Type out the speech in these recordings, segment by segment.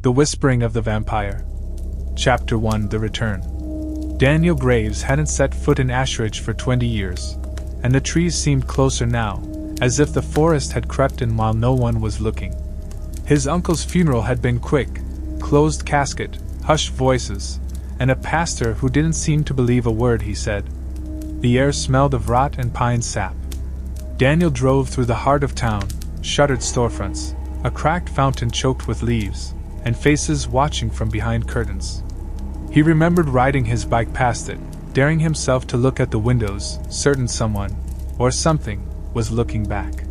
The Whispering of the Vampire. Chapter 1: The Return. Daniel Graves hadn't set foot in Ashridge for 20 years, and the trees seemed closer now, as if the forest had crept in while no one was looking. His uncle's funeral had been quick, closed casket, hushed voices, and a pastor who didn't seem to believe a word he said. The air smelled of rot and pine sap. Daniel drove through the heart of town, shuttered storefronts, a cracked fountain choked with leaves, and faces watching from behind curtains. He remembered riding his bike past it, daring himself to look at the windows, certain someone, or something, was looking back.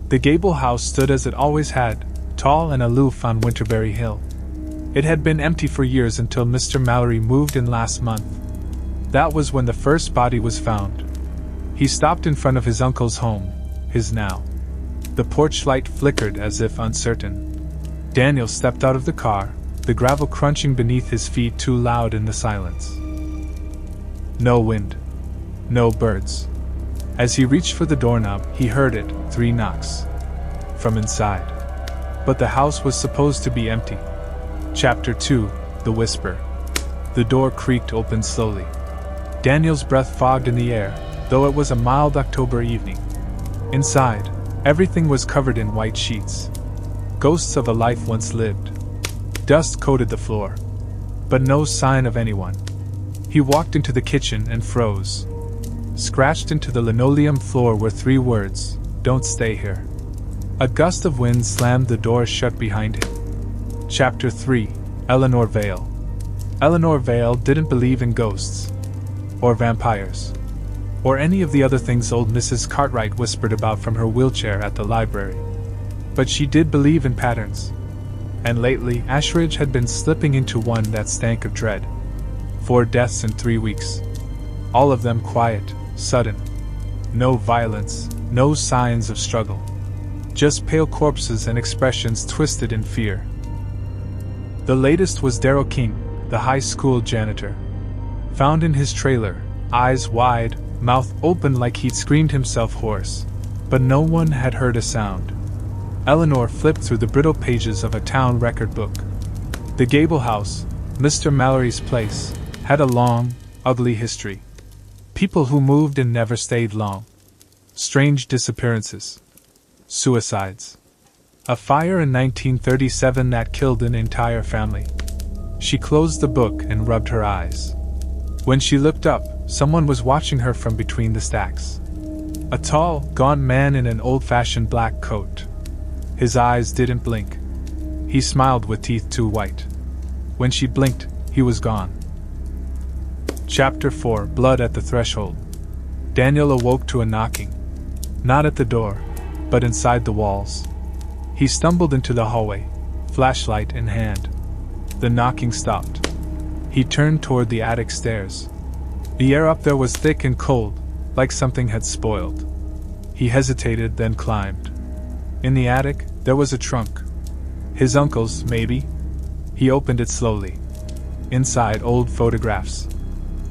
The gable house stood as it always had, tall and aloof on Winterberry Hill. It had been empty for years until Mr. Mallory moved in last month. That was when the first body was found. He stopped in front of his uncle's home, his now. The porch light flickered as if uncertain. Daniel stepped out of the car, the gravel crunching beneath his feet too loud in the silence. No wind. No birds. As he reached for the doorknob, he heard it, 3 knocks. From inside. But the house was supposed to be empty. Chapter 2: The Whisper. The door creaked open slowly. Daniel's breath fogged in the air, though it was a mild October evening. Inside, everything was covered in white sheets. Ghosts of a life once lived. Dust coated the floor. But no sign of anyone. He walked into the kitchen and froze. Scratched into the linoleum floor were 3 words: "Don't stay here." A gust of wind slammed the door shut behind him. Chapter 3: Eleanor Vale. Eleanor Vale didn't believe in ghosts. Or vampires. Or any of the other things old Mrs. Cartwright whispered about from her wheelchair at the library. But she did believe in patterns. And lately, Ashridge had been slipping into one that stank of dread. 4 deaths in 3 weeks. All of them quiet, sudden. No violence, no signs of struggle. Just pale corpses and expressions twisted in fear. The latest was Darrell King, the high school janitor. Found in his trailer, eyes wide, mouth open like he'd screamed himself hoarse. But no one had heard a sound. Eleanor flipped through the brittle pages of a town record book. The gable house, Mr. Mallory's place, had a long, ugly history. People who moved and never stayed long. Strange disappearances. Suicides. A fire in 1937 that killed an entire family. She closed the book and rubbed her eyes. When she looked up, someone was watching her from between the stacks. A tall, gaunt man in an old-fashioned black coat. His eyes didn't blink. He smiled with teeth too white. When she blinked, he was gone. Chapter 4: Blood at the Threshold. Daniel awoke to a knocking. Not at the door, but inside the walls. He stumbled into the hallway, flashlight in hand. The knocking stopped. He turned toward the attic stairs. The air up there was thick and cold, like something had spoiled. He hesitated, then climbed. In the attic, there was a trunk. His uncle's, maybe. He opened it slowly. Inside, old photographs.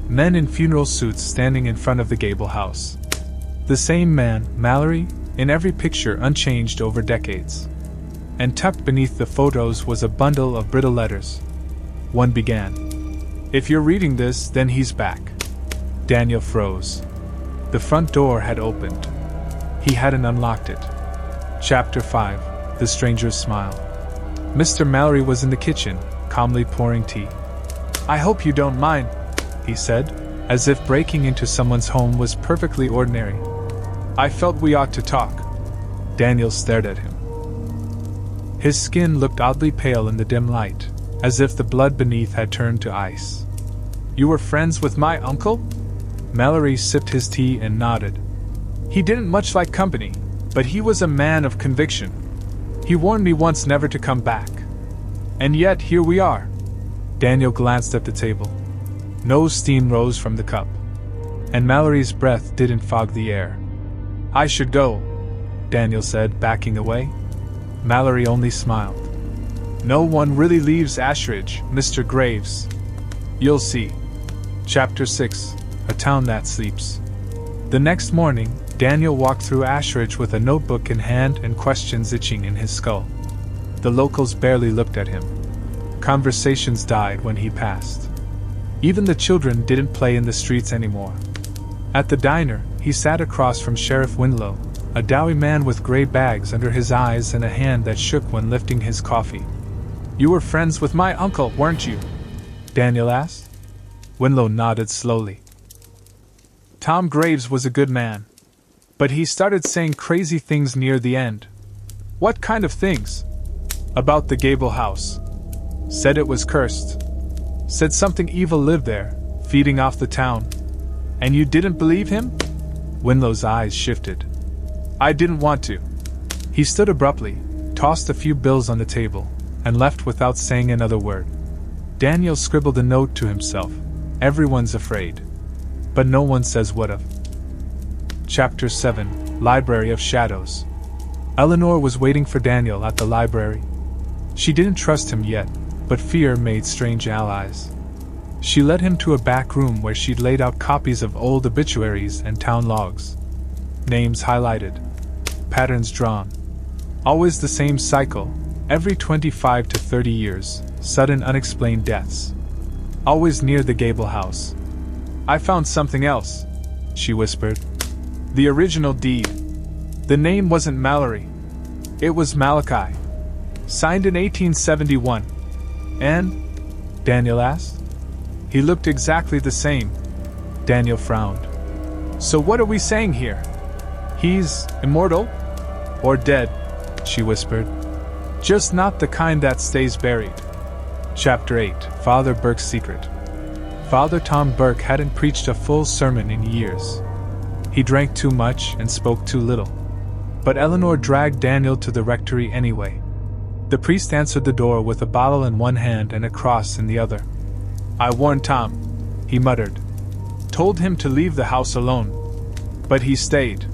Men in funeral suits standing in front of the gable house. The same man, Mallory, in every picture unchanged over decades. And tucked beneath the photos was a bundle of brittle letters. One began, "If you're reading this, then he's back." Daniel froze. The front door had opened. He hadn't unlocked it. Chapter 5: The Stranger's Smile. Mr. Mallory was in the kitchen, calmly pouring tea. "I hope you don't mind," he said, as if breaking into someone's home was perfectly ordinary. "I felt we ought to talk." Daniel stared at him. His skin looked oddly pale in the dim light, as if the blood beneath had turned to ice. "You were friends with my uncle?" Mallory sipped his tea and nodded. "He didn't much like company, but he was a man of conviction. He warned me once never to come back. And yet here we are." Daniel glanced at the table. No steam rose from the cup. And Mallory's breath didn't fog the air. "I should go," Daniel said, backing away. Mallory only smiled. "No one really leaves Ashridge, Mr. Graves. You'll see." Chapter 6: A Town That Sleeps. The next morning, Daniel walked through Ashridge with a notebook in hand and questions itching in his skull. The locals barely looked at him. Conversations died when he passed. Even the children didn't play in the streets anymore. At the diner, he sat across from Sheriff Winlow, a doughy man with gray bags under his eyes and a hand that shook when lifting his coffee. "You were friends with my uncle, weren't you?" Daniel asked. Winlow nodded slowly. "Tom Graves was a good man. But he started saying crazy things near the end." "What kind of things?" "About the Gable house. Said it was cursed. Said something evil lived there, feeding off the town." "And you didn't believe him?" Winlow's eyes shifted. "I didn't want to." He stood abruptly, tossed a few bills on the table, and left without saying another word. Daniel scribbled a note to himself. Everyone's afraid. But no one says what of. Chapter 7, Library of Shadows. Eleanor was waiting for Daniel at the library. She didn't trust him yet, but fear made strange allies. She led him to a back room where she'd laid out copies of old obituaries and town logs. Names highlighted. Patterns drawn. Always the same cycle, every 25 to 30 years, sudden unexplained deaths. Always near the Gable house. "I found something else," she whispered. "The original deed. The name wasn't Mallory. It was Malachi. Signed in 1871. "And?" Daniel asked. He looked exactly the same. Daniel frowned. "So what are we saying here? He's immortal? Or dead?" she whispered. "Just not the kind that stays buried." Chapter 8, Father Burke's Secret. Father Tom Burke hadn't preached a full sermon in years. He drank too much and spoke too little. But Eleanor dragged Daniel to the rectory anyway. The priest answered the door with a bottle in one hand and a cross in the other. "I warned Tom," he muttered. "Told him to leave the house alone. But he stayed."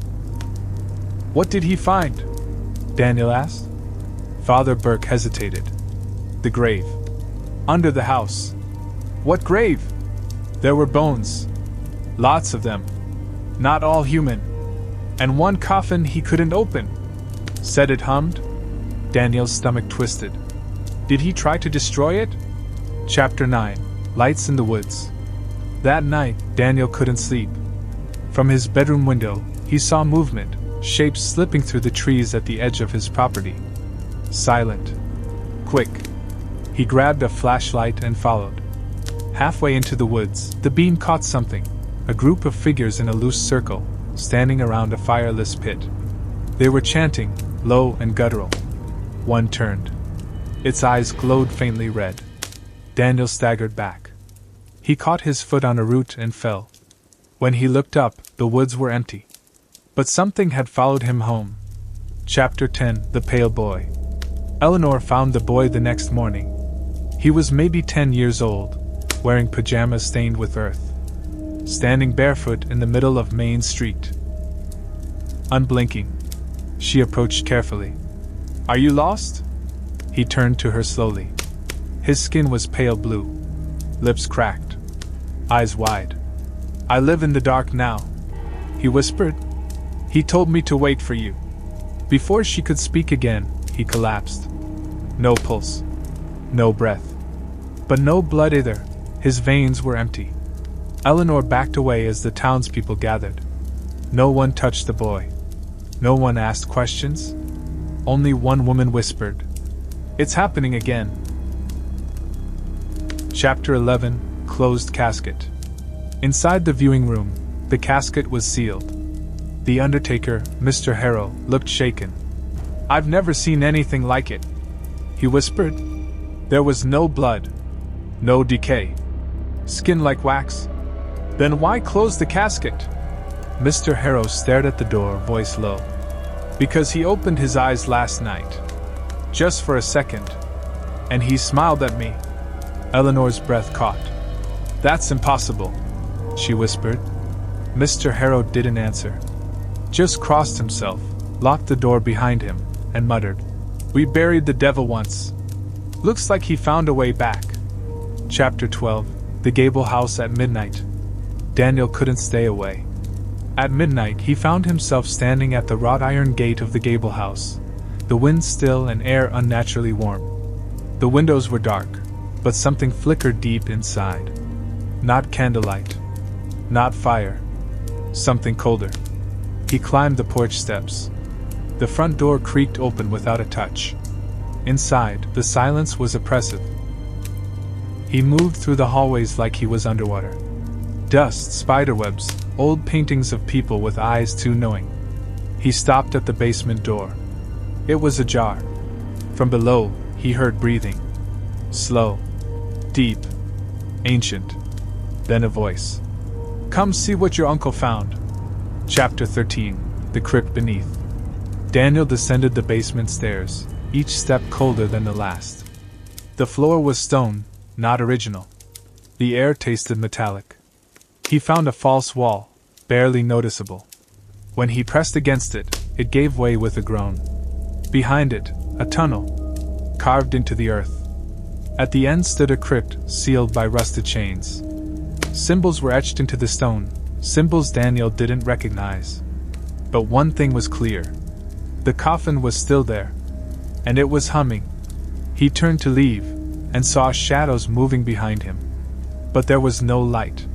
"What did he find?" Daniel asked. Father Burke hesitated. "The grave. Under the house." "What grave?" "There were bones. Lots of them. Not all human. And one coffin he couldn't open. Said it hummed." Daniel's stomach twisted. "Did he try to destroy it?" Chapter 9, Lights in the Woods. That night, Daniel couldn't sleep. From his bedroom window, he saw movement, shapes slipping through the trees at the edge of his property. Silent. Quick. He grabbed a flashlight and followed. Halfway into the woods, the beam caught something, a group of figures in a loose circle, standing around a fireless pit. They were chanting, low and guttural. One turned. Its eyes glowed faintly red. Daniel staggered back. He caught his foot on a root and fell. When he looked up, the woods were empty. But something had followed him home. Chapter 10, The Pale Boy. Eleanor found the boy the next morning. He was maybe 10 years old, wearing pajamas stained with earth. Standing barefoot in the middle of Main Street. Unblinking. She approached carefully. "Are you lost?" He turned to her slowly. His skin was pale blue. Lips cracked. Eyes wide. "I live in the dark now," he whispered. "He told me to wait for you." Before she could speak again, he collapsed. No pulse. No breath. But no blood either. His veins were empty. Eleanor backed away as the townspeople gathered. No one touched the boy. No one asked questions. Only one woman whispered, "It's happening again." Chapter 11, Closed Casket. Inside the viewing room, the casket was sealed. The undertaker, Mr. Harrow, looked shaken. "I've never seen anything like it," he whispered. "There was no blood. No decay. Skin like wax. Then why close the casket?" Mr. Harrow stared at the door, voice low. "Because he opened his eyes last night. Just for a second. And he smiled at me." Eleanor's breath caught. "That's impossible," she whispered. Mr. Harrow didn't answer. Just crossed himself, locked the door behind him, and muttered, "We buried the devil once. Looks like he found a way back." Chapter 12, The Gable House at Midnight. Daniel couldn't stay away. At midnight he found himself standing at the wrought iron gate of the Gable House, the wind still and air unnaturally warm. The windows were dark, but something flickered deep inside. Not candlelight. Not fire. Something colder. He climbed the porch steps. The front door creaked open without a touch. Inside, the silence was oppressive. He moved through the hallways like he was underwater. Dust, spiderwebs, old paintings of people with eyes too knowing. He stopped at the basement door. It was ajar. From below, he heard breathing. Slow. Deep. Ancient. Then a voice. "Come see what your uncle found." Chapter 13. The Crypt Beneath. Daniel descended the basement stairs, each step colder than the last. The floor was stone, not original. The air tasted metallic. He found a false wall, barely noticeable. When he pressed against it, it gave way with a groan. Behind it, a tunnel, carved into the earth. At the end stood a crypt, sealed by rusted chains. Symbols were etched into the stone, symbols Daniel didn't recognize. But one thing was clear. The coffin was still there, and it was humming. He turned to leave, and saw shadows moving behind him. But there was no light.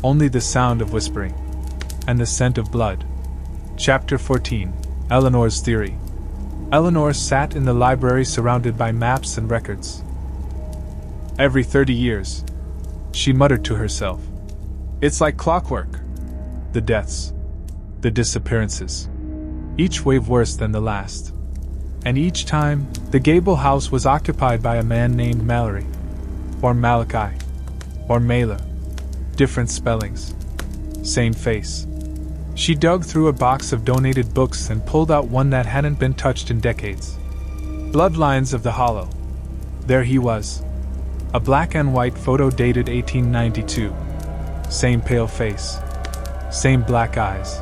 Only the sound of whispering. And the scent of blood. Chapter 14. Eleanor's Theory. Eleanor sat in the library surrounded by maps and records. Every 30 years, she muttered to herself. It's like clockwork. The deaths. The disappearances. Each wave worse than the last. And each time, the gable house was occupied by a man named Mallory. Or Malachi. Or Mailer. Different spellings. Same face. She dug through a box of donated books and pulled out one that hadn't been touched in decades. Bloodlines of the Hollow. There he was. A black and white photo dated 1892. Same pale face. Same black eyes.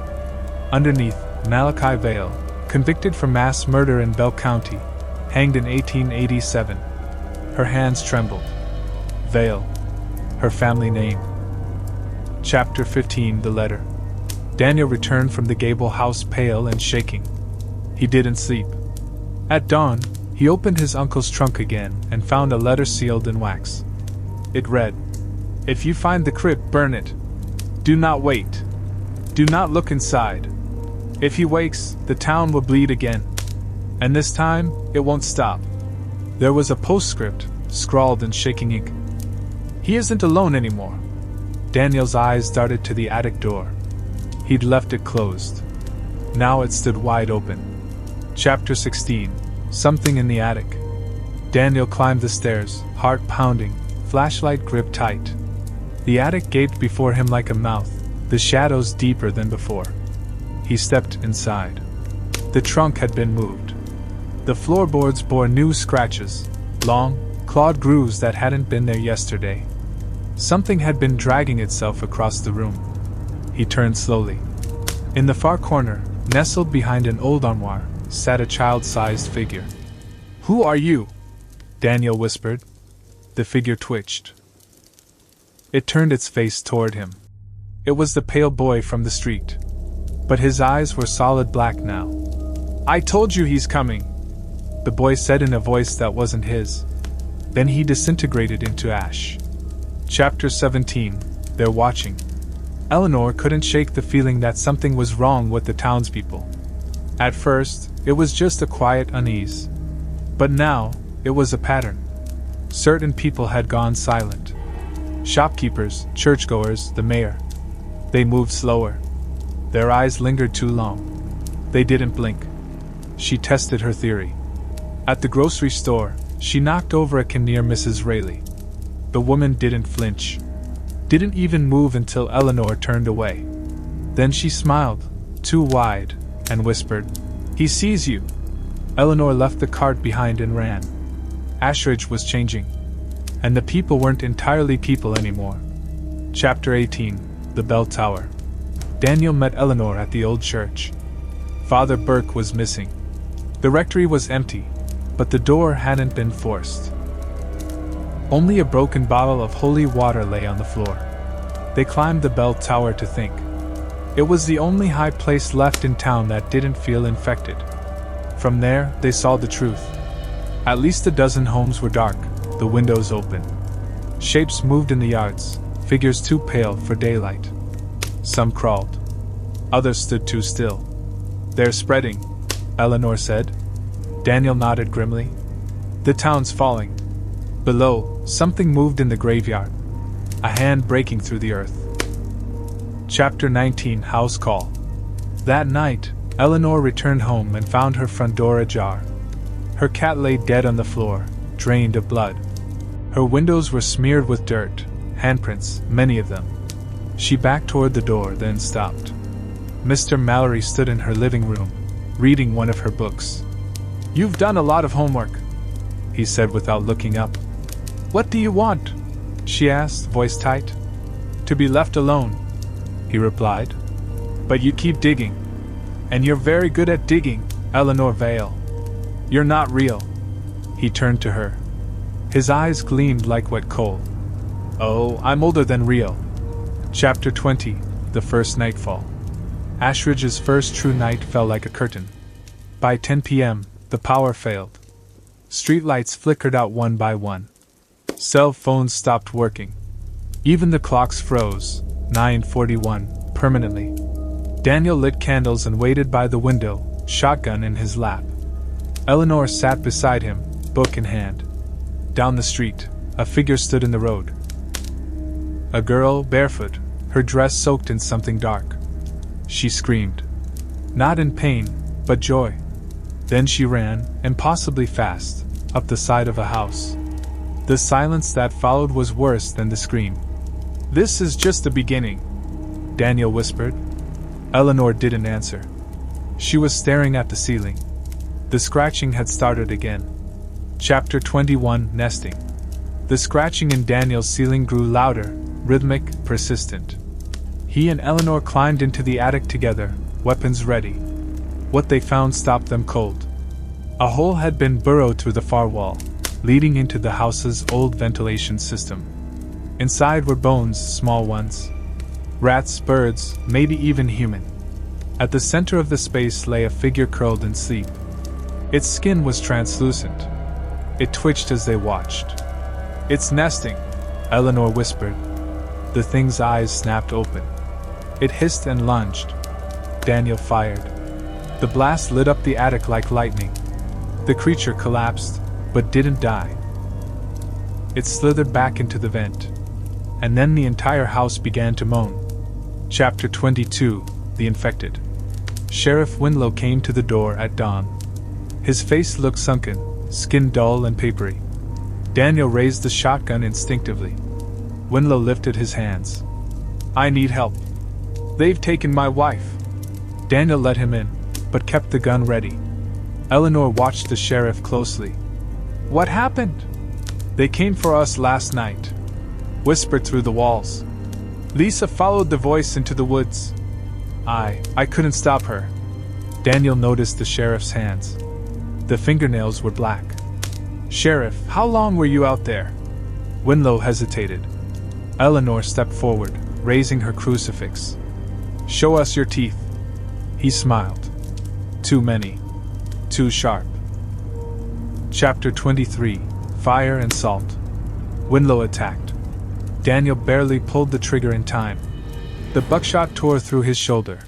Underneath, Malachi Vale, convicted for mass murder in Bell County, hanged in 1887. Her hands trembled. Vale. Her family name. Chapter 15. The Letter. Daniel returned from the gable house pale and shaking. He didn't sleep. At dawn, he opened his uncle's trunk again and found a letter sealed in wax. It read, "If you find the crypt, burn it. Do not wait. Do not look inside. If he wakes, the town will bleed again. And this time, it won't stop." There was a postscript, scrawled in shaking ink. "He isn't alone anymore." Daniel's eyes darted to the attic door. He'd left it closed. Now it stood wide open. Chapter 16. Something in the attic. Daniel climbed the stairs, heart pounding, flashlight gripped tight. The attic gaped before him like a mouth, the shadows deeper than before. He stepped inside. The trunk had been moved. The floorboards bore new scratches, long, clawed grooves that hadn't been there yesterday. Something had been dragging itself across the room. He turned slowly. In the far corner, nestled behind an old armoire, sat a child-sized figure. "Who are you?" Daniel whispered. The figure twitched. It turned its face toward him. It was the pale boy from the street. But his eyes were solid black now. "I told you he's coming," the boy said in a voice that wasn't his. Then he disintegrated into ash. Chapter 17. They're watching. Eleanor couldn't shake the feeling that something was wrong with the townspeople. At first, it was just a quiet unease. But now, it was a pattern. Certain people had gone silent. Shopkeepers, churchgoers, the mayor. They moved slower. Their eyes lingered too long. They didn't blink. She tested her theory. At the grocery store, she knocked over a can near Mrs. Rayleigh. The woman didn't flinch. Didn't even move until Eleanor turned away. Then she smiled, too wide, and whispered, "He sees you." Eleanor left the cart behind and ran. Ashridge was changing. And the people weren't entirely people anymore. Chapter 18. The Bell Tower. Daniel met Eleanor at the old church. Father Burke was missing. The rectory was empty, but the door hadn't been forced. Only a broken bottle of holy water lay on the floor. They climbed the bell tower to think. It was the only high place left in town that didn't feel infected. From there, they saw the truth. At least a dozen homes were dark, the windows open. Shapes moved in the yards, figures too pale for daylight. Some crawled. Others stood too still. "They're spreading," Eleanor said. Daniel nodded grimly. "The town's falling." Below, something moved in the graveyard. A hand breaking through the earth. Chapter 19 House Call. That night, Eleanor returned home and found her front door ajar. Her cat lay dead on the floor, drained of blood. Her windows were smeared with dirt, handprints, many of them. She backed toward the door, then stopped. Mr. Mallory stood in her living room, reading one of her books. "You've done a lot of homework," he said without looking up. "What do you want?" she asked, voice tight. "To be left alone," he replied. "But you keep digging. And you're very good at digging, Eleanor Vale. You're not real." He turned to her. His eyes gleamed like wet coal. "Oh, I'm older than real." Chapter 20 The First Nightfall. Ashridge's first true night fell like a curtain. By 10 p.m., the power failed. Streetlights flickered out one by one. Cell phones stopped working. Even the clocks froze, 9:41, permanently. Daniel lit candles and waited by the window, shotgun in his lap. Eleanor sat beside him, book in hand. Down the street, a figure stood in the road. A girl, barefoot, her dress soaked in something dark. She screamed. Not in pain, but joy. Then she ran, impossibly fast, up the side of a house. The silence that followed was worse than the scream. "This is just the beginning," Daniel whispered. Eleanor didn't answer. She was staring at the ceiling. The scratching had started again. Chapter 21 Nesting. The scratching in Daniel's ceiling grew louder, rhythmic, persistent. He and Eleanor climbed into the attic together, weapons ready. What they found stopped them cold. A hole had been burrowed through the far wall, leading into the house's old ventilation system. Inside were bones, small ones. Rats, birds, maybe even human. At the center of the space lay a figure curled in sleep. Its skin was translucent. It twitched as they watched. "It's nesting," Eleanor whispered. The thing's eyes snapped open. It hissed and lunged. Daniel fired. The blast lit up the attic like lightning. The creature collapsed, but didn't die. It slithered back into the vent. And then the entire house began to moan. Chapter 22 The Infected. Sheriff Winlow came to the door at dawn. His face looked sunken, skin dull and papery. Daniel raised the shotgun instinctively. Winlow lifted his hands. "I need help. They've taken my wife." Daniel let him in, but kept the gun ready. Eleanor watched the sheriff closely. "What happened?" "They came for us last night," whispered through the walls. "Lisa followed the voice into the woods. I couldn't stop her." Daniel noticed the sheriff's hands. The fingernails were black. "Sheriff, how long were you out there?" Winlow hesitated. Eleanor stepped forward, raising her crucifix. "Show us your teeth." He smiled. "Too many. Too sharp." Chapter 23 Fire and Salt. Winlow attacked. Daniel barely pulled the trigger in time. The buckshot tore through his shoulder,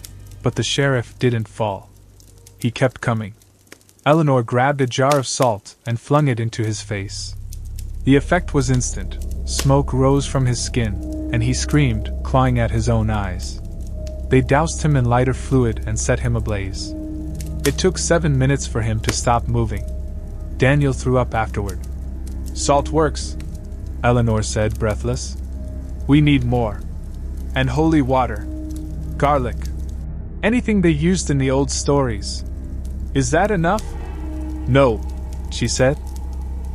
but the sheriff didn't fall. He kept coming. Eleanor grabbed a jar of salt and flung it into his face. The effect was instant. Smoke rose from his skin, and he screamed, clawing at his own eyes. They doused him in lighter fluid and set him ablaze. It took 7 minutes for him to stop moving. Daniel threw up afterward. "Salt works," Eleanor said, breathless. "We need more. And holy water. Garlic. Anything they used in the old stories. Is that enough?" "No," she said.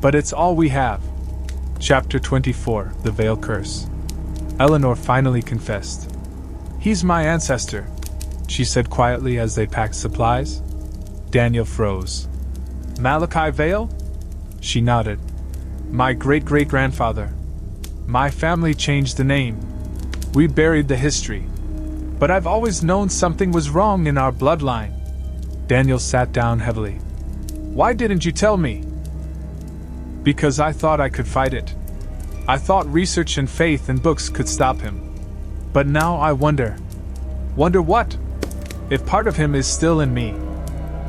"But it's all we have." Chapter 24 The Veil Curse. Eleanor finally confessed. "He's my ancestor," she said quietly as they packed supplies. Daniel froze. "Malachi Vale?" She nodded. "My great-great-grandfather. My family changed the name. We buried the history. But I've always known something was wrong in our bloodline." Daniel sat down heavily. "Why didn't you tell me?" "Because I thought I could fight it." I thought research and faith in books could stop him. But now I wonder. Wonder what? If part of him is still in me.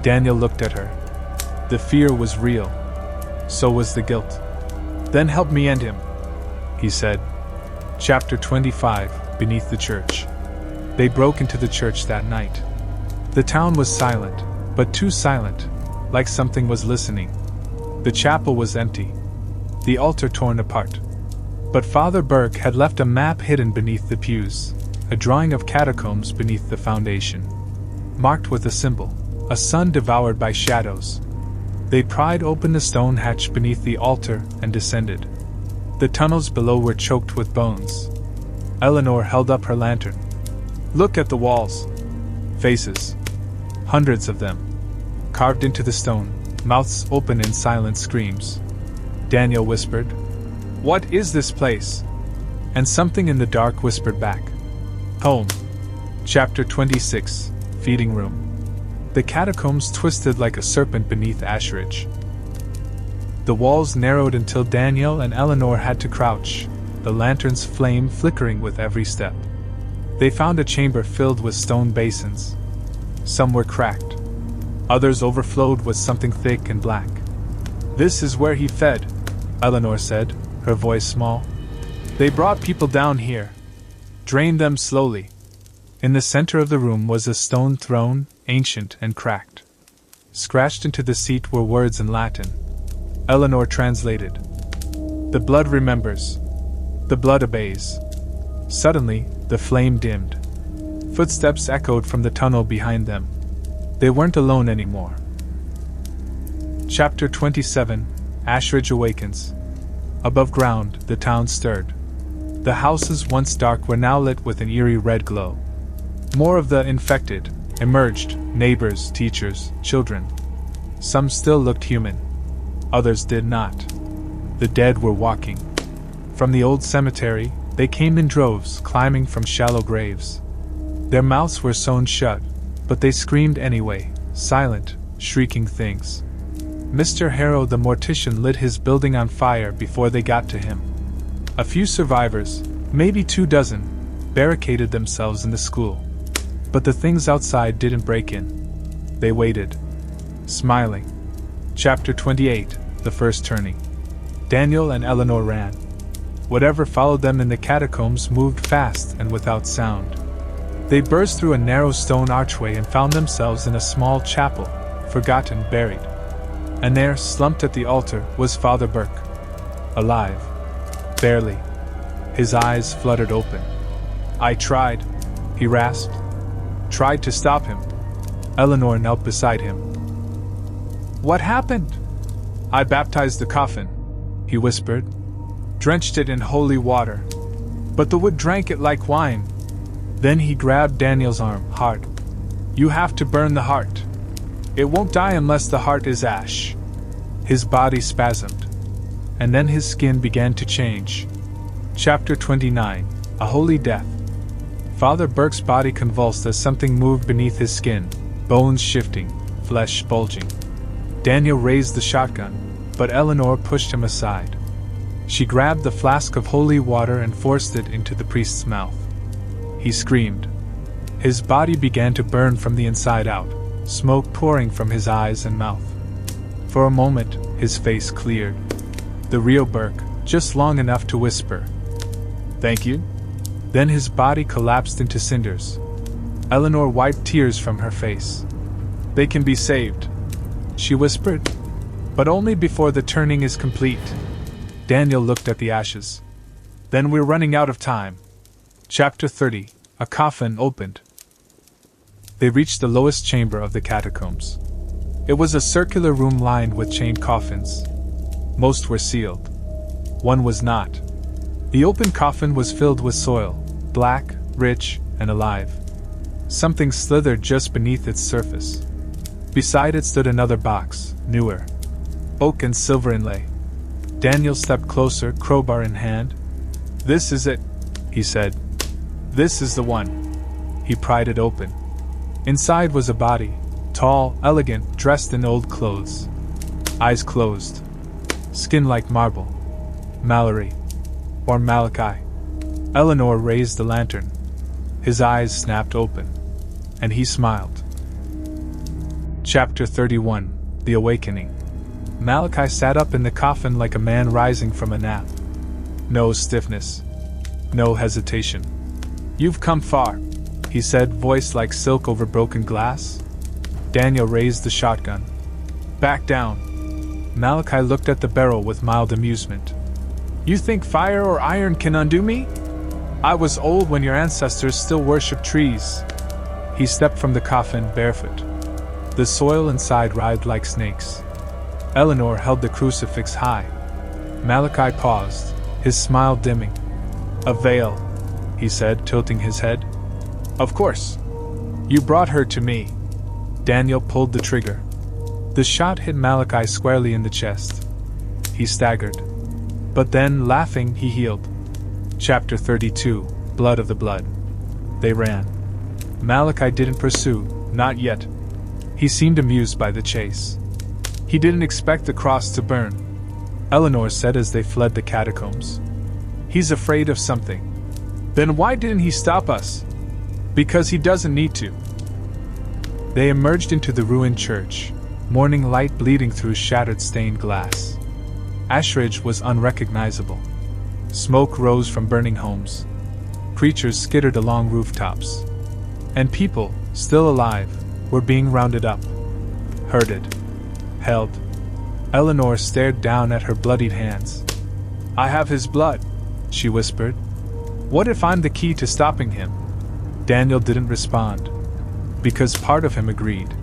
Daniel looked at her. The fear was real. So was the guilt. Then help me end him, he said. Chapter 25, Beneath the Church. They broke into the church that night. The town was silent, but too silent, like something was listening. The chapel was empty. The altar torn apart. But Father Burke had left a map hidden beneath the pews, a drawing of catacombs beneath the foundation, marked with a symbol, a sun devoured by shadows. They pried open the stone hatch beneath the altar and descended. The tunnels below were choked with bones. Eleanor held up her lantern. Look at the walls. Faces. Hundreds of them. Carved into the stone, mouths open in silent screams. Daniel whispered, "What is this place?" And something in the dark whispered back, "Home." Chapter 26, Feeding Room. The catacombs twisted like a serpent beneath Ashridge. The walls narrowed until Daniel and Eleanor had to crouch, the lantern's flame flickering with every step. They found a chamber filled with stone basins. Some were cracked. Others overflowed with something thick and black. "This is where he fed," Eleanor said, her voice small. "They brought people down here. Drained them slowly." In the center of the room was a stone throne, ancient and cracked. Scratched into the seat were words in Latin. Eleanor translated. "The blood remembers. The blood obeys." Suddenly, the flame dimmed. Footsteps echoed from the tunnel behind them. They weren't alone anymore. Chapter 27, Ashridge Awakens. Above ground, the town stirred. The houses once dark were now lit with an eerie red glow. More of the infected emerged, neighbors, teachers, children. Some still looked human. Others did not. The dead were walking. From the old cemetery, they came in droves, climbing from shallow graves. Their mouths were sewn shut, but they screamed anyway, silent, shrieking things. Mr. Harrow the mortician lit his building on fire before they got to him. A few survivors, maybe 24, barricaded themselves in the school. But the things outside didn't break in. They waited, smiling. Chapter 28, The First Turning. Daniel and Eleanor ran. Whatever followed them in the catacombs moved fast and without sound. They burst through a narrow stone archway and found themselves in a small chapel, forgotten, buried. And there, slumped at the altar, was Father Burke. Alive. Barely. His eyes fluttered open. "I tried," he rasped. "Tried to stop him." Eleanor knelt beside him. "What happened?" "I baptized the coffin," he whispered. "Drenched it in holy water. But the wood drank it like wine." Then he grabbed Daniel's arm, hard. "You have to burn the heart. It won't die unless the heart is ash." His body spasmed. And then his skin began to change. Chapter 29, A Holy Death. Father Burke's body convulsed as something moved beneath his skin, bones shifting, flesh bulging. Daniel raised the shotgun, but Eleanor pushed him aside. She grabbed the flask of holy water and forced it into the priest's mouth. He screamed. His body began to burn from the inside out, smoke pouring from his eyes and mouth. For a moment, his face cleared. The real Burke, just long enough to whisper, "Thank you?" Then his body collapsed into cinders. Eleanor wiped tears from her face. "They can be saved," she whispered. "But only before the turning is complete." Daniel looked at the ashes. "Then we're running out of time." Chapter 30, A Coffin Opened. They reached the lowest chamber of the catacombs. It was a circular room lined with chained coffins. Most were sealed. One was not. The open coffin was filled with soil, black, rich, and alive. Something slithered just beneath its surface. Beside it stood another box, newer. Oak and silver inlay. Daniel stepped closer, crowbar in hand. "This is it," he said. "This is the one." He pried it open. Inside was a body, tall, elegant, dressed in old clothes. Eyes closed. Skin like marble. Mallory. or Malachi? Eleanor raised the lantern. His eyes snapped open, and he smiled. Chapter 31: The Awakening. Malachi sat up in the coffin like a man rising from a nap. No stiffness. No hesitation. "You've come far," he said, voice like silk over broken glass. Daniel raised the shotgun. "Back down." Malachi looked at the barrel with mild amusement. "You think fire or iron can undo me? I was old when your ancestors still worshipped trees." He stepped from the coffin barefoot. The soil inside writhed like snakes. Eleanor held the crucifix high. Malachi paused, his smile dimming. "A veil," he said, tilting his head. "Of course. You brought her to me." Daniel pulled the trigger. The shot hit Malachi squarely in the chest. He staggered. But then, laughing, he healed. Chapter 32: Blood of the Blood. They ran. Malachi didn't pursue, not yet. He seemed amused by the chase. He didn't expect the cross to burn, Eleanor said as they fled the catacombs. "He's afraid of something." "Then why didn't he stop us?" "Because he doesn't need to." They emerged into the ruined church, morning light bleeding through shattered stained glass. Ashridge was unrecognizable. Smoke rose from burning homes. Preachers skittered along rooftops. And people, still alive, were being rounded up. Herded. Held. Eleanor stared down at her bloodied hands. "I have his blood," she whispered. "What if I'm the key to stopping him?" Daniel didn't respond. Because part of him agreed.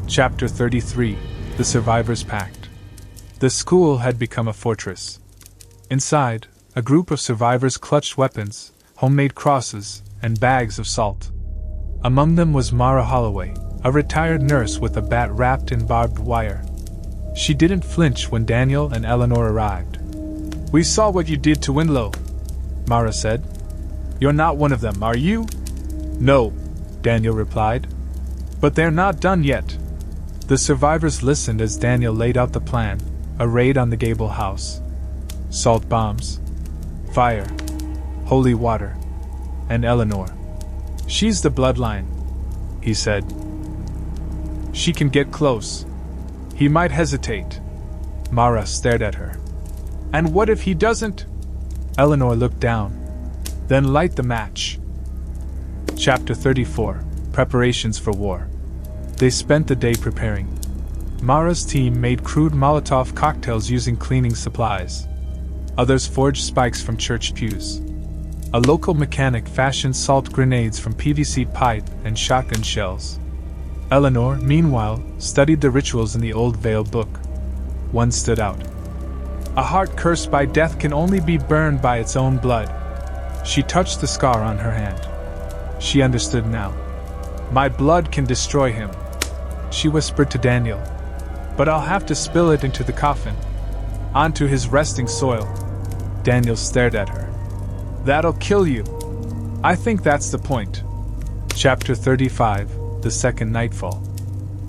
Chapter 33: The Survivors' Pact. The school had become a fortress. Inside, a group of survivors clutched weapons, homemade crosses, and bags of salt. Among them was Mara Holloway, a retired nurse with a bat wrapped in barbed wire. She didn't flinch when Daniel and Eleanor arrived. "We saw what you did to Winlow," Mara said. "You're not one of them, are you?" "No," Daniel replied. "But they're not done yet." The survivors listened as Daniel laid out the plan: a raid on the Gable house. Salt bombs. Fire. Holy water. And Eleanor. "She's the bloodline," he said. "She can get close." "He might hesitate." Mara stared at her. "And what if he doesn't?" Eleanor looked down. "Then light the match." Chapter 34: Preparations for War. They spent the day preparing. Mara's team made crude Molotov cocktails using cleaning supplies. Others forged spikes from church pews. A local mechanic fashioned salt grenades from PVC pipe and shotgun shells. Eleanor, meanwhile, studied the rituals in the old Veil book. One stood out. "A heart cursed by death can only be burned by its own blood." She touched the scar on her hand. She understood now. "My blood can destroy him," she whispered to Daniel. "But I'll have to spill it into the coffin. Onto his resting soil." Daniel stared at her. "That'll kill you." "I think that's the point." Chapter 35: The Second Nightfall.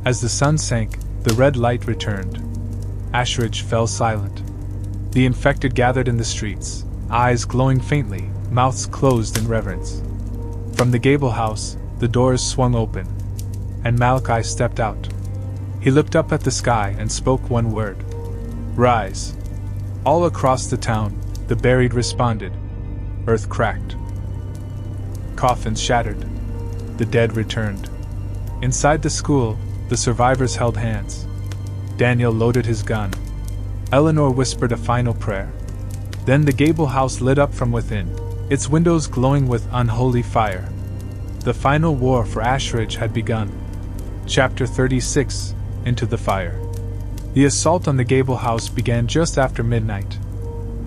As the sun sank, the red light returned. Ashridge fell silent. The infected gathered in the streets, eyes glowing faintly, mouths closed in reverence. From the Gable house, the doors swung open, and Malachi stepped out. He looked up at the sky and spoke one word: "Rise." All across the town, the buried responded. Earth cracked. Coffins shattered. The dead returned. Inside the school, the survivors held hands. Daniel loaded his gun. Eleanor whispered a final prayer. Then the Gable house lit up from within, its windows glowing with unholy fire. The final war for Ashridge had begun. Chapter 36: Into the Fire. The assault on the Gable house began just after midnight.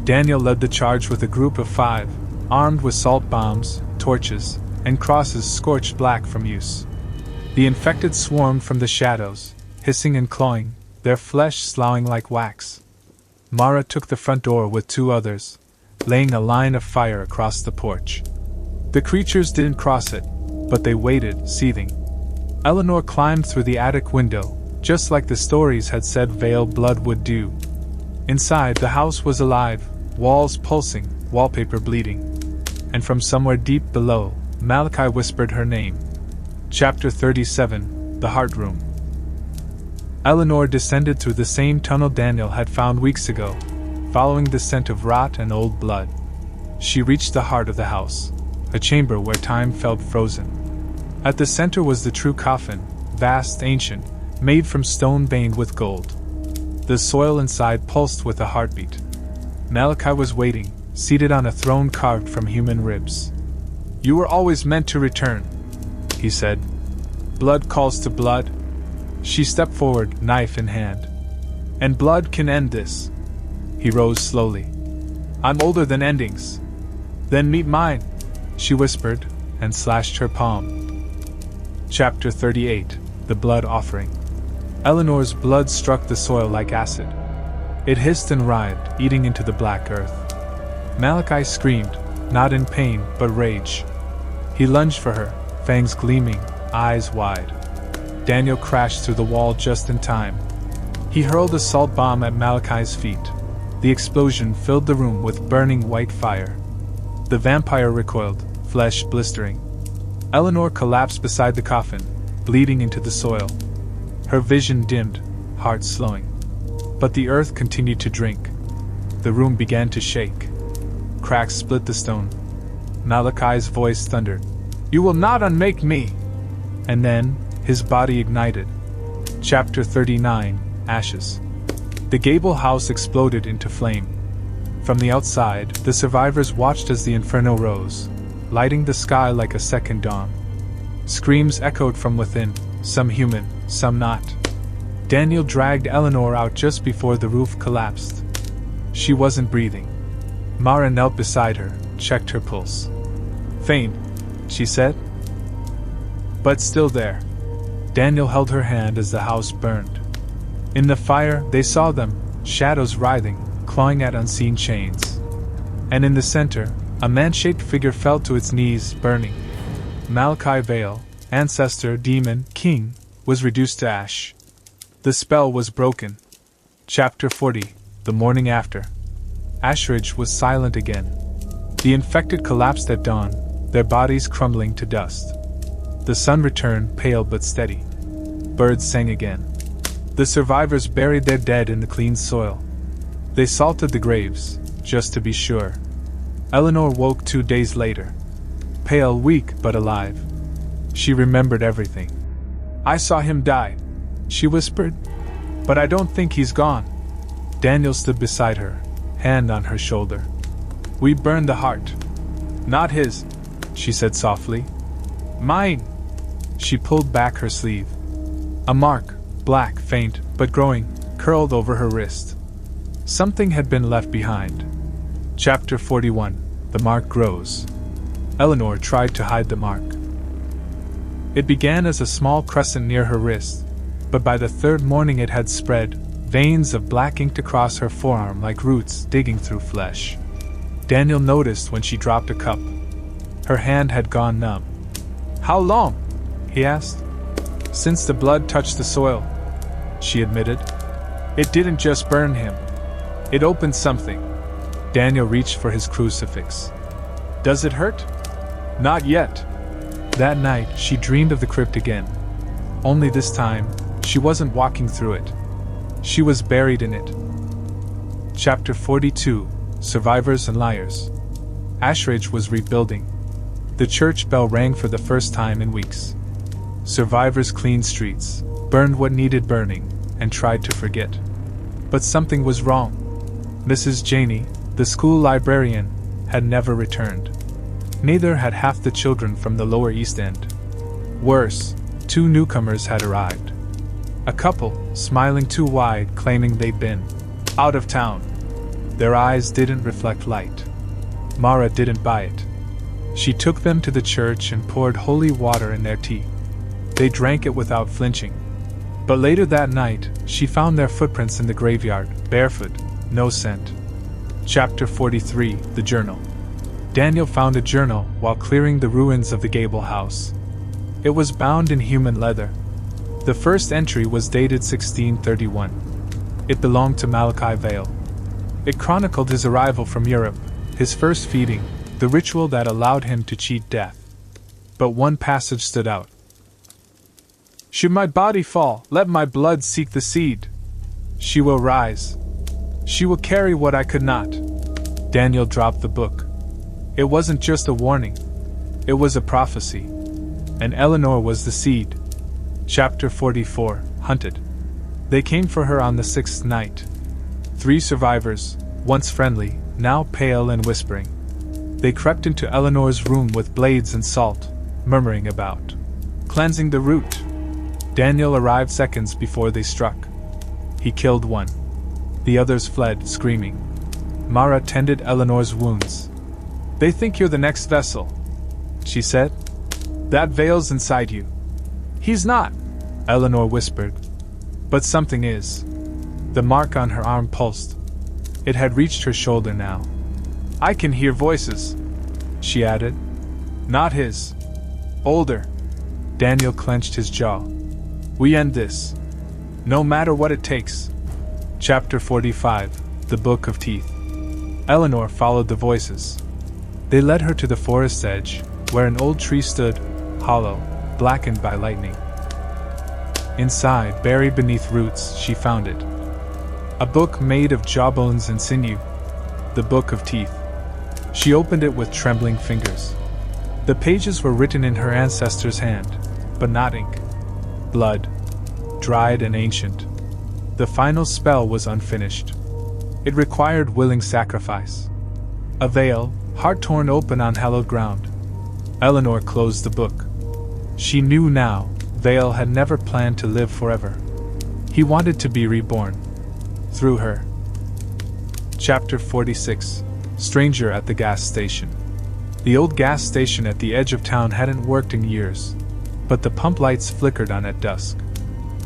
Daniel led the charge with a group of 5, armed with salt bombs, torches, and crosses scorched black from use. The infected swarmed from the shadows, hissing and clawing, their flesh sloughing like wax. Mara took the front door with 2 others, laying a line of fire across the porch. The creatures didn't cross it, but they waited, seething. Eleanor climbed through the attic window, just like the stories had said Veil blood would do. Inside, the house was alive, walls pulsing, wallpaper bleeding. And from somewhere deep below, Malachi whispered her name. Chapter 37, The Heart Room. Eleanor descended through the same tunnel Daniel had found weeks ago, following the scent of rot and old blood. She reached the heart of the house, a chamber where time felt frozen. At the center was the true coffin, vast, ancient, made from stone veined with gold. The soil inside pulsed with a heartbeat. Malachi was waiting, seated on a throne carved from human ribs. "You were always meant to return," he said. "Blood calls to blood." She stepped forward, knife in hand. "And blood can end this." He rose slowly. "I'm older than endings." "Then meet mine," she whispered, and slashed her palm. Chapter 38, The Blood Offering. Eleanor's blood struck the soil like acid. It hissed and writhed, eating into the black earth. Malachi screamed, not in pain, but rage. He lunged for her, fangs gleaming, eyes wide. Daniel crashed through the wall just in time. He hurled a salt bomb at Malachi's feet. The explosion filled the room with burning white fire. The vampire recoiled, flesh blistering. Eleanor collapsed beside the coffin, bleeding into the soil. Her vision dimmed, heart slowing. But the earth continued to drink. The room began to shake. Cracks split the stone. Malachi's voice thundered, "You will not unmake me!" And then, his body ignited. Chapter 39, Ashes. The gable house exploded into flame. From the outside, the survivors watched as the inferno rose, lighting the sky like a second dawn. Screams echoed from within, some human, some not. Daniel dragged Eleanor out just before the roof collapsed. She wasn't breathing. Mara knelt beside her, checked her pulse. "Faint," she said. "But still there." Daniel held her hand as the house burned. In the fire, they saw them, shadows writhing, clawing at unseen chains. And in the center, a man-shaped figure fell to its knees, burning. Malachi Vale, ancestor, demon, king, was reduced to ash. The spell was broken. Chapter 40, The Morning After. Ashridge was silent again. The infected collapsed at dawn, their bodies crumbling to dust. The sun returned, pale but steady. Birds sang again. The survivors buried their dead in the clean soil. They salted the graves, just to be sure. Eleanor woke 2 days later. Pale, weak, but alive. She remembered everything. "I saw him die," she whispered. "But I don't think he's gone." Daniel stood beside her, hand on her shoulder. "We burned the heart." "Not his," she said softly. "Mine." She pulled back her sleeve. A mark, black, faint, but growing, curled over her wrist. Something had been left behind. Chapter 41, The Mark Grows. Eleanor tried to hide the mark. It began as a small crescent near her wrist, but by the third morning it had spread, veins of black inked across her forearm like roots digging through flesh. Daniel noticed when she dropped a cup. Her hand had gone numb. "How long?" he asked. "Since the blood touched the soil," she admitted. "It didn't just burn him. It opened something." Daniel reached for his crucifix. "Does it hurt?" "Not yet." That night, she dreamed of the crypt again. Only this time, she wasn't walking through it. She was buried in it. Chapter 42, Survivors and Liars. Ashridge was rebuilding. The church bell rang for the first time in weeks. Survivors cleaned streets, burned what needed burning, and tried to forget. But something was wrong. Mrs. Janey, the school librarian, had never returned. Neither had half the children from the Lower East End. Worse, 2 newcomers had arrived. A couple, smiling too wide, claiming they'd been out of town. Their eyes didn't reflect light. Mara didn't buy it. She took them to the church and poured holy water in their tea. They drank it without flinching. But later that night, she found their footprints in the graveyard, barefoot, no scent. Chapter 43, The Journal. Daniel found a journal while clearing the ruins of the gable house. It was bound in human leather. The first entry was dated 1631. It belonged to Malachi Vale. It chronicled his arrival from Europe, His first feeding, the ritual that allowed him to cheat death. But one passage stood out. Should my body fall, let my blood seek the seed. She will rise. She will carry what I could not. Daniel dropped the book. It wasn't just a warning. It was a prophecy. And Eleanor was the seed. Chapter 44, Hunted. They came for her on the 6th night. 3 survivors, once friendly, now pale and whispering. They crept into Eleanor's room with blades and salt, murmuring about cleansing the root. Daniel arrived seconds before they struck. He killed one. The others fled, screaming. Mara tended Eleanor's wounds. They think you're the next vessel, she said. That veil's inside you. He's not, Eleanor whispered. But something is. The mark on her arm pulsed. It had reached her shoulder now. I can hear voices, she added. Not his. Older. Daniel clenched his jaw. We end this. No matter what it takes. Chapter 45, The Book of Teeth. Eleanor followed the voices. They led her to the forest's edge, where an old tree stood, hollow, blackened by lightning. Inside, buried beneath roots, she found it. A book made of jawbones and sinew. The Book of Teeth. She opened it with trembling fingers. The pages were written in her ancestor's hand, but not ink. Blood. Dried and ancient. The final spell was unfinished. It required willing sacrifice. A veil, heart torn open on hallowed ground. Eleanor closed the book. She knew now, Vale had never planned to live forever. He wanted to be reborn. Through her. Chapter 46, Stranger at the Gas Station. The old gas station at the edge of town hadn't worked in years, but the pump lights flickered on at dusk.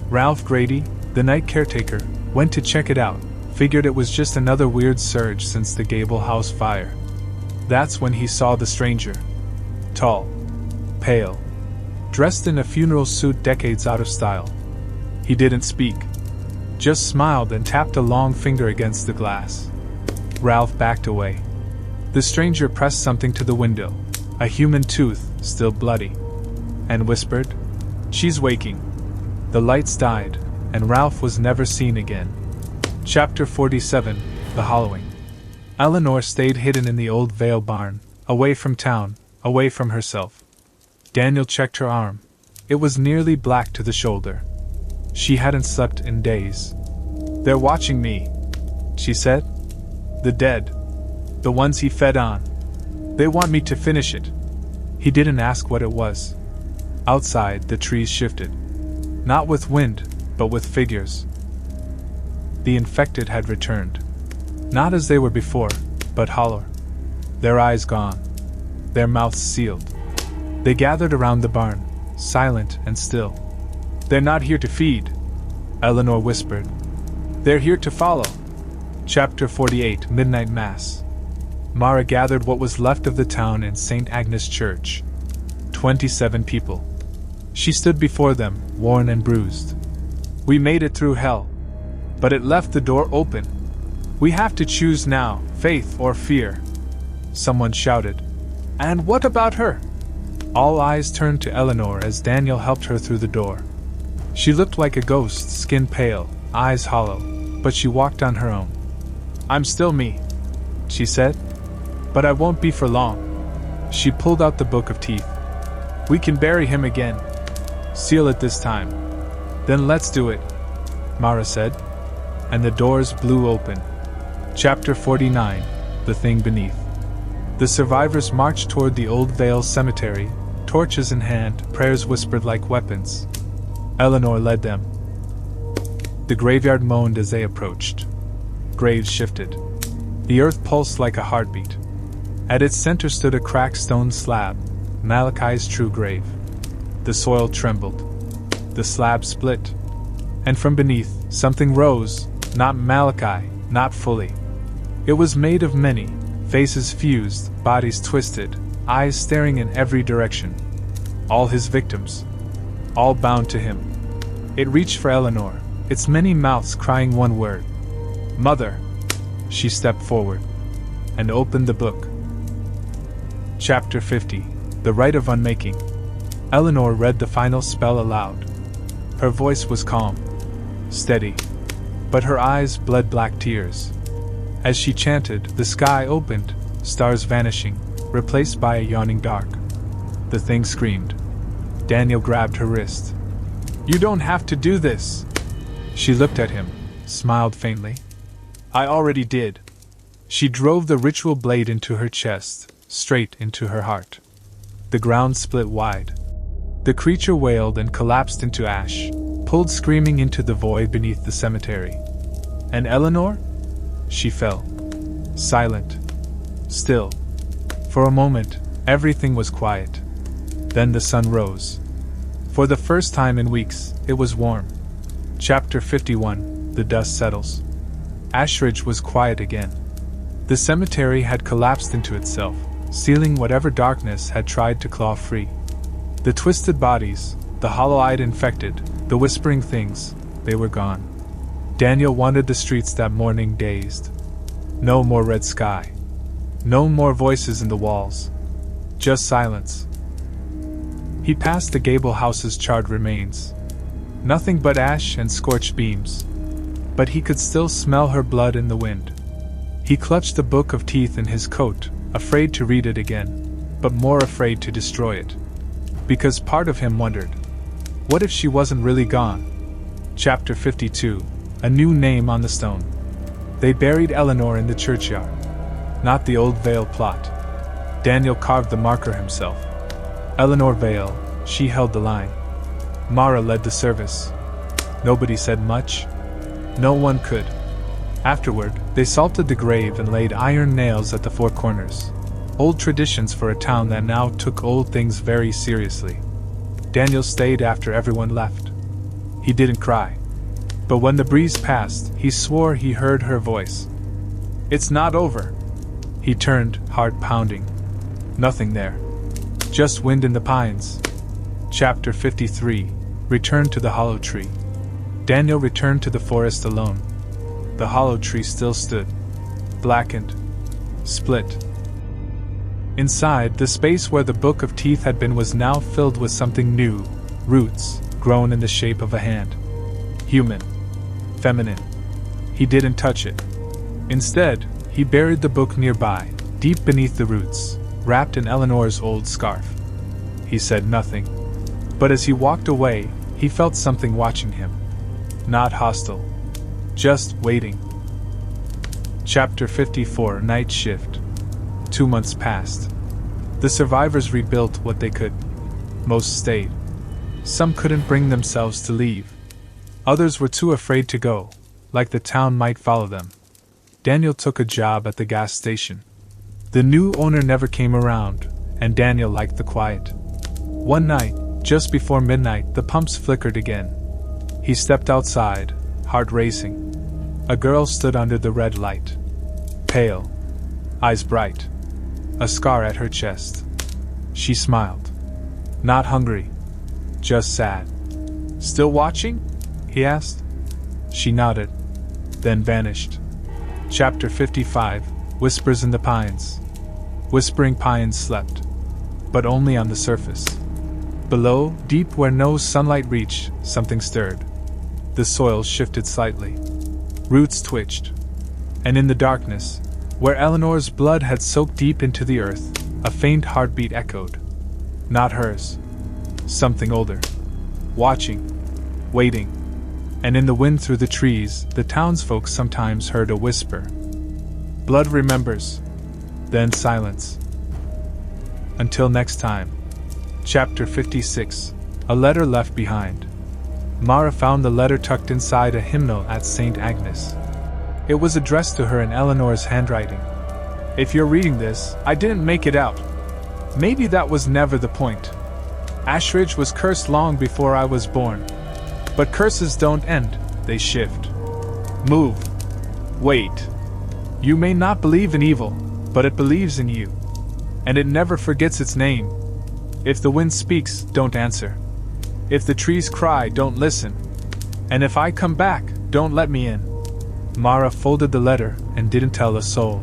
Ralph Grady, the night caretaker, went to check it out, figured it was just another weird surge since the Gable House fire. That's when he saw the stranger. Tall. Pale. Dressed in a funeral suit decades out of style. He didn't speak. Just smiled and tapped a long finger against the glass. Ralph backed away. The stranger pressed something to the window, a human tooth, still bloody, and whispered, "She's waking." The lights died, and Ralph was never seen again. Chapter 47, The Hollowing. Eleanor stayed hidden in the old Vale barn, away from town, away from herself. Daniel checked her arm. It was nearly black to the shoulder. She hadn't slept in days. "They're watching me," she said. "The dead. The ones he fed on. They want me to finish it." He didn't ask what it was. Outside, the trees shifted. Not with wind, but with figures. The infected had returned. Not as they were before, but hollow. Their eyes gone. Their mouths sealed. They gathered around the barn, silent and still. "They're not here to feed," Eleanor whispered. "They're here to follow." Chapter 48, Midnight Mass. Mara gathered what was left of the town in St. Agnes Church. 27 people. She stood before them, worn and bruised. "We made it through hell. But it left the door open. We have to choose now, faith or fear." Someone shouted. "And what about her?" All eyes turned to Eleanor as Daniel helped her through the door. She looked like a ghost, skin pale, eyes hollow, but she walked on her own. "I'm still me," she said. "But I won't be for long." She pulled out the Book of Teeth. "We can bury him again. Seal it this time. Then let's do it," Mara said. And the doors blew open. Chapter 49, The Thing Beneath. The survivors marched toward the old Vale cemetery, torches in hand, prayers whispered like weapons. Eleanor led them. The graveyard moaned as they approached. Graves shifted. The earth pulsed like a heartbeat. At its center stood a cracked stone slab, Malachi's true grave. The soil trembled. The slab split. And from beneath, something rose, not Malachi, not fully. It was made of many, faces fused, bodies twisted, eyes staring in every direction. All his victims. All bound to him. It reached for Eleanor, its many mouths crying one word. "Mother!" She stepped forward. and opened the book. Chapter 50. The Rite of Unmaking. Eleanor read the final spell aloud. Her voice was calm, steady, but her eyes bled black tears. As she chanted, the sky opened, stars vanishing, replaced by a yawning dark. The thing screamed. Daniel grabbed her wrist. "You don't have to do this." She looked at him, smiled faintly. "I already did." She drove the ritual blade into her chest, straight into her heart. The ground split wide. The creature wailed and collapsed into ash, pulled screaming into the void beneath the cemetery. And Eleanor? She fell. Silent. Still. For a moment, everything was quiet. Then the sun rose. For the first time in weeks, it was warm. Chapter 51. The dust settles. Ashridge was quiet again. The cemetery had collapsed into itself, sealing whatever darkness had tried to claw free. The twisted bodies, the hollow-eyed infected, the whispering things, they were gone. Daniel wandered the streets that morning dazed. No more red sky. No more voices in the walls. Just silence. He passed the gable house's charred remains. Nothing but ash and scorched beams. But he could still smell her blood in the wind. He clutched the book of teeth in his coat, afraid to read it again, but more afraid to destroy it. Because part of him wondered, what if she wasn't really gone? Chapter 52. A new name on the stone. They buried Eleanor in the churchyard. Not the old Vale plot. Daniel carved the marker himself. Eleanor Vale, she held the line. Mara led the service. Nobody said much. No one could. Afterward, they salted the grave and laid iron nails at the four corners. Old traditions for a town that now took old things very seriously. Daniel stayed after everyone left. He didn't cry. But when the breeze passed, he swore he heard her voice. "It's not over." He turned, heart pounding. Nothing there. Just wind in the pines. Chapter 53. Return to the hollow tree. Daniel returned to the forest alone. The hollow tree still stood. Blackened. Split. Inside, the space where the book of teeth had been was now filled with something new. Roots, grown in the shape of a hand. Human. Feminine. He didn't touch it. Instead, he buried the book nearby, deep beneath the roots, wrapped in Eleanor's old scarf. He said nothing. But as he walked away, he felt something watching him. Not hostile. Just waiting. Chapter 54. Night Shift. 2 months passed. The survivors rebuilt what they could. Most stayed. Some couldn't bring themselves to leave. Others were too afraid to go, like the town might follow them. Daniel took a job at the gas station. The new owner never came around, and Daniel liked the quiet. One night, just before midnight, the pumps flickered again. He stepped outside, heart racing. A girl stood under the red light. Pale. Eyes bright. A scar at her chest. She smiled. Not hungry. Just sad. "Still watching?" he asked. She nodded, then vanished. Chapter 55. Whispers in the Pines. Whispering pines slept, but only on the surface. Below, deep where no sunlight reached, something stirred. The soil shifted slightly. Roots twitched. And in the darkness, where Eleanor's blood had soaked deep into the earth, a faint heartbeat echoed. Not hers. Something older. Watching. Waiting. And in the wind through the trees, the townsfolk sometimes heard a whisper. Blood remembers. Then silence. Until next time. Chapter 56. A letter left behind. Mara found the letter tucked inside a hymnal at St. Agnes. It was addressed to her in Eleanor's handwriting. "If you're reading this, I didn't make it out. Maybe that was never the point. Ashridge was cursed long before I was born. But curses don't end, they shift. Move. Wait. You may not believe in evil, but it believes in you. And it never forgets its name. If the wind speaks, don't answer. If the trees cry, don't listen. And if I come back, don't let me in." Mara folded the letter and didn't tell a soul.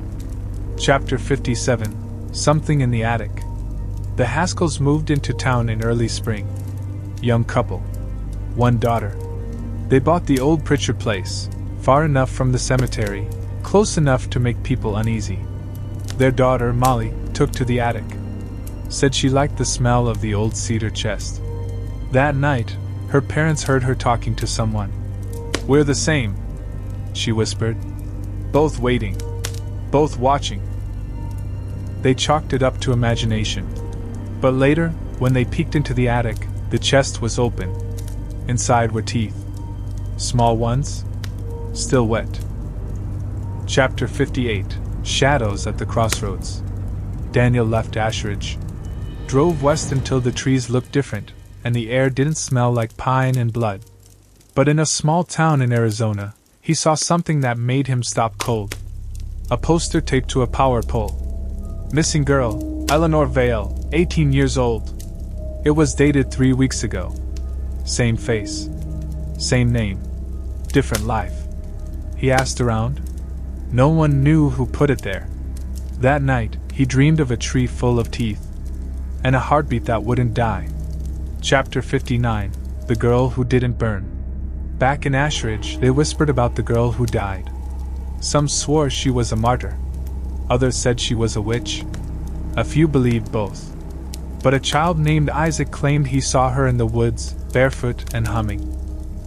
Chapter 57. Something in the Attic. The Haskells moved into town in early spring. Young couple. One daughter. They bought the old Pritchard place, far enough from the cemetery, close enough to make people uneasy. Their daughter, Molly, took to the attic. Said she liked the smell of the old cedar chest. That night, her parents heard her talking to someone. "We're the same," she whispered. "Both waiting. Both watching." They chalked it up to imagination. But later, when they peeked into the attic, the chest was open. Inside were teeth. Small ones, still wet. Chapter 58. Shadows at the Crossroads. Daniel left Ashridge. Drove west until the trees looked different, and the air didn't smell like pine and blood. But in a small town in Arizona, he saw something that made him stop cold. A poster taped to a power pole. Missing girl, Eleanor Vale, 18 years old. It was dated 3 weeks ago. Same face. Same name. Different life. He asked around. No one knew who put it there. That night, he dreamed of a tree full of teeth. And a heartbeat that wouldn't die. Chapter 59. The Girl Who Didn't Burn. Back in Ashridge, they whispered about the girl who died. Some swore she was a martyr. Others said she was a witch. A few believed both. But a child named Isaac claimed he saw her in the woods, barefoot and humming.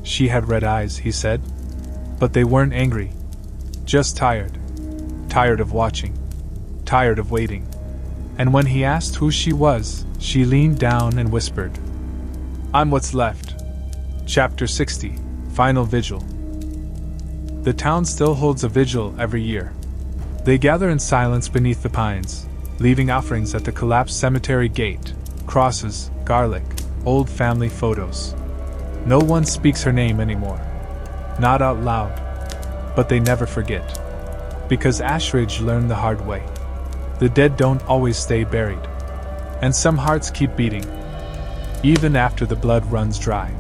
She had red eyes, he said. But they weren't angry. Just tired. Tired of watching. Tired of waiting. And when he asked who she was, she leaned down and whispered, "I'm what's left." Chapter 60. Final Vigil. The town still holds a vigil every year. They gather in silence beneath the pines, leaving offerings at the collapsed cemetery gate, crosses, garlic, old family photos. No one speaks her name anymore. Not out loud. But they never forget. Because Ashridge learned the hard way. The dead don't always stay buried. And some hearts keep beating. Even after the blood runs dry.